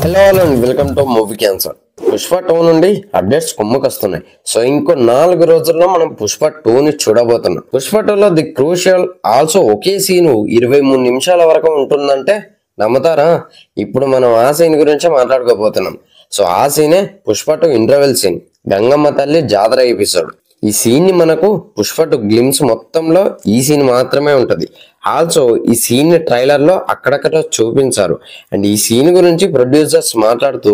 Hello and welcome to movie cancer. Pushpa 2 నుండి updates కొమ్ముకొస్తున్నాయి. So ఇంకో 4 రోజుల్లో మనం పుష్ప 2ని చూడబోతున్నాం. పుష్ప 2లో ది క్రూషియల్ ఆల్సో ఒకే సీను 23 నిమిషాల వరకు ఉంటుందంటే నమ్ముతారా? ఇప్పుడు మనం ఆ సీన్ గురించి మాట్లాడుకోబోతున్నాం. సో ఆ సీనే పుష్ప 2 ఇంటర్వెల్ సీన్, గంగమ్మ తల్లి జాతర ఎపిసోడ్. ఈ సీన్ ని మనకు పుష్ప 2 గ్లిమ్స్ మొత్తంలో ఈ సీన్ మాత్రమే ఉంటది. ఆల్సో ఈ సీన్ ని ట్రైలర్ లో అక్కడక్కడ చూపించారు. అండ్ ఈ సీన్ గురించి ప్రొడ్యూసర్స్ మాట్లాడుతూ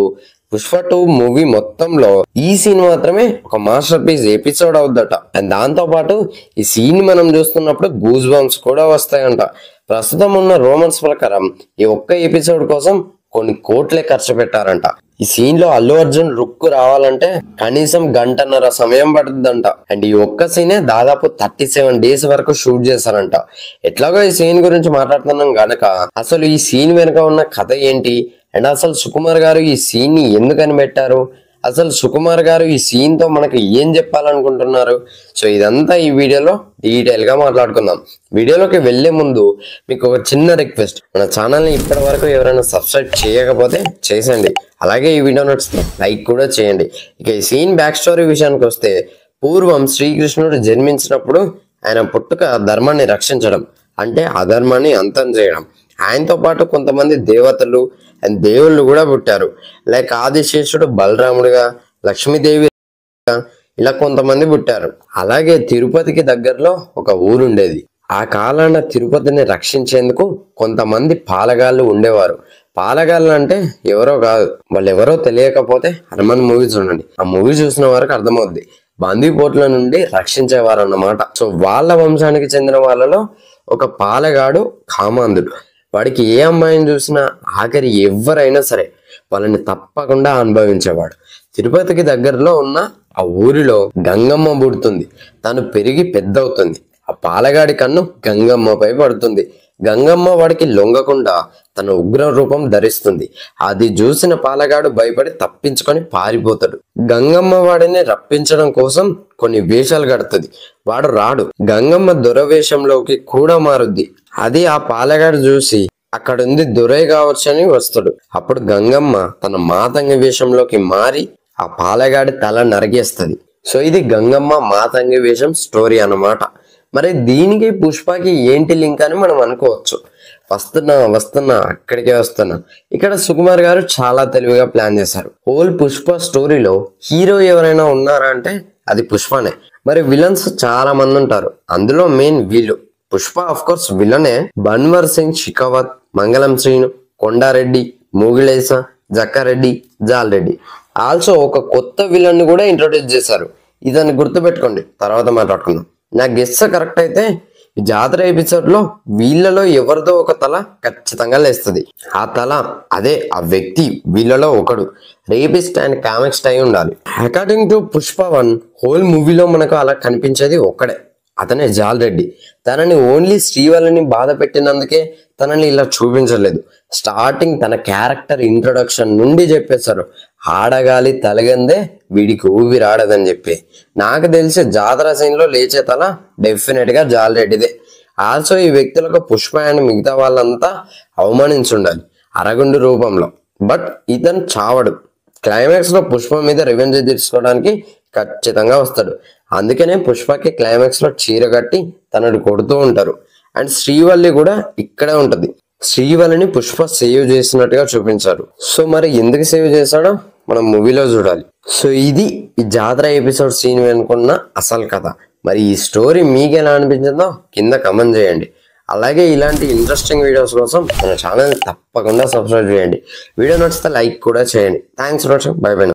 పుష్ప 2 మూవీ మొత్తంలో ఈ సీన్ మాత్రమే ఒక మాస్టర్ పీస్ ఎపిసోడ్ అవుద్దట. అండ్ దాంతో పాటు ఈ సీన్ మనం చూస్తున్నప్పుడు గూస్ బంప్స్ కూడా వస్తాయంట. ప్రస్తుతం ఉన్న రూమర్స్ ప్రకారం ఈ ఒక్క ఎపిసోడ్ కోసం కొన్ని కోట్లే ఖర్చు పెట్టారంట. ఈ సీన్ లో అల్లు అర్జున్ రుక్కు రావాలంటే కనీసం 1.5 గంట సమయం పడుతుందంట. అండ్ ఈ ఒక్క సీనే దాదాపు 37 డేస్ వరకు షూట్ చేశారంట. ఎట్లాగో ఈ సీన్ గురించి మాట్లాడుతున్నాం గనక అసలు ఈ సీన్ వెనుక ఉన్న కథ ఏంటి, అండ్ అసలు సుకుమార్ గారు ఈ సీన్ ని ఎందుకని పెట్టారు, అసలు సుకుమార్ గారు ఈ సీన్ తో మనకు ఏం చెప్పాలనుకుంటున్నారు, సో ఇదంతా ఈ వీడియోలో డీటెయిల్ గా మాట్లాడుకుందాం. వీడియోలోకి వెళ్లే ముందు మీకు ఒక చిన్న రిక్వెస్ట్, మన ఛానల్ ని ఇప్పటి వరకు ఎవరైనా సబ్స్క్రైబ్ చేయకపోతే చేసేయండి. అలాగే ఈ వీడియో నచ్చితే లైక్ కూడా చేయండి. ఇక ఈ సీన్ బ్యాక్ స్టోరీ విషయానికి వస్తే, పూర్వం శ్రీకృష్ణుడు జన్మించినప్పుడు ఆయన పుట్టుక ధర్మాన్ని రక్షించడం, అంటే అధర్మాన్ని అంతం చేయడం. ఆయనతో పాటు కొంతమంది దేవతలు అండ్ దేవుళ్ళు కూడా పుట్టారు. లైక్ ఆదిశేషుడు బలరాముడిగా, లక్ష్మీదేవి ఇలా కొంతమంది పుట్టారు. అలాగే తిరుపతికి దగ్గరలో ఒక ఊరుండేది. ఆ కాలాన తిరుపతిని రక్షించేందుకు కొంతమంది పాలగాళ్ళు ఉండేవారు. పాలగాళ్ళు అంటే ఎవరో కాదు, వాళ్ళు ఎవరో తెలియకపోతే హనుమాన్ మూవీ చూడండి, ఆ మూవీ చూసిన వారికి అర్థమవుద్ది. బందీపోట్ల నుండి రక్షించేవారు అన్నమాట. సో వాళ్ళ వంశానికి చెందిన వాళ్ళలో ఒక పాలగాడు కామాంధుడు. వాడికి ఏ అమ్మాయిని చూసినా ఆఖరి ఎవరైనా సరే వాళ్ళని తప్పకుండా అనుభవించేవాడు. తిరుపతికి దగ్గరలో ఉన్న ఆ ఊరిలో గంగమ్మ పుడుతుంది. తను పెరిగి పెద్ద అవుతుంది. ఆ పాలగాడి కన్ను గంగమ్మపై పడుతుంది. గంగమ్మ వాడికి లొంగకుండా తన ఉగ్ర రూపం ధరిస్తుంది. అది చూసిన పాలగాడు భయపడి తప్పించుకొని పారిపోతాడు. గంగమ్మ వాడిని రప్పించడం కోసం కొన్ని వేషాలు కడుతుంది. వాడు రాడు. గంగమ్మ దొరవేషంలోకి కూడా మారుద్ది. అది ఆ పాలగాడు చూసి అక్కడుంది దొరే కావచ్చని వస్తాడు. అప్పుడు గంగమ్మ తన మాతంగి వేషంలోకి మారి ఆ పాలగాడి తల నరిగేస్తుంది. సో ఇది గంగమ్మ మాతంగి వేషం స్టోరీ అన్నమాట. మరి దీనికి పుష్పకి ఏంటి లింక్ అని మనం అనుకోవచ్చు. వస్తున్నా అక్కడికే వస్తున్నా. ఇక్కడ సుకుమార్ గారు చాలా తెలివిగా ప్లాన్ చేశారు. హోల్ పుష్ప స్టోరీలో హీరో ఎవరైనా ఉన్నారా అంటే అది పుష్పనే. మరి విలన్స్ చాలా మంది ఉంటారు. అందులో మెయిన్ వీళ్ళు. పుష్ప ఆఫ్ కోర్స్ విలనే. బన్వర్ సింగ్ షికావత్, మంగళం శ్రీను, కొండారెడ్డి, మూగిలేస, జక్కారెడ్డి, జాల్రెడ్డి. ఆల్సో ఒక కొత్త విలన్ ని కూడా ఇంట్రొడ్యూస్ చేశారు. ఇదాన్ని గుర్తుపెట్టుకోండి, తర్వాత మాట్లాడుకుందాం. నా గెస్ కరెక్ట్ అయితే ఈ జాతర ఎపిసోడ్ లో వీళ్ళలో ఎవరిదో ఒక తల ఖచ్చితంగా లేస్తుంది. ఆ తల అదే ఆ వ్యక్తి వీళ్ళలో ఒకడు రేపిస్ట్ అండ్ కామిక్స్ట్ అయి ఉండాలి. అకార్డింగ్ టు పుష్ప 1 హోల్ మూవీలో మనకు అలా కనిపించేది ఒక్కడే, అతనే జాల్రెడ్డి. తనని ఓన్లీ శ్రీవల్లిని బాధ పెట్టినందుకే తనని ఇలా చూపించలేదు. స్టార్టింగ్ తన క్యారెక్టర్ ఇంట్రొడక్షన్ నుండి చెప్పేశారు, ఆడగాలి తలగందే వీడికి ఊపిరాడదని చెప్పి. నాకు తెలిసి జాతర సీన్ లో లేచే తల డెఫినెట్ గా జాల్రెడ్డిదే. ఆల్సో ఈ వ్యక్తులకు పుష్ప అండ్ మిగతా వాళ్ళంతా అవమానించుండాలి అరగుండు రూపంలో. బట్ ఇతను చావడు. క్లైమాక్స్ లో పుష్ప మీద రివెంజ్ తీసుకోవడానికి ఖచ్చితంగా వస్తాడు. అందుకనే పుష్పకి క్లైమాక్స్ లో చీర కట్టి తనని కొడుతూ ఉంటారు. అండ్ శ్రీవల్లి కూడా ఇక్కడే ఉంటది. శ్రీవల్లిని పుష్ప సేవ్ చేసినట్టుగా చూపించారు. సో మరి ఎందుకు సేవ్ చేశాడో మనం మూవీలో చూడాలి. సో ఇది ఈ జాతర ఎపిసోడ్ సీన్ వెనుకున్న అసలు కథ. మరి ఈ స్టోరీ మీకు ఎలా అనిపించిందో కింద కమెంట్ చేయండి. అలాగే ఇలాంటి ఇంట్రెస్టింగ్ వీడియోస్ కోసం మన ఛానల్ తప్పకుండా సబ్స్క్రైబ్ చేయండి. వీడియో నచ్చితే లైక్ కూడా చేయండి. Thanks for watching. By by.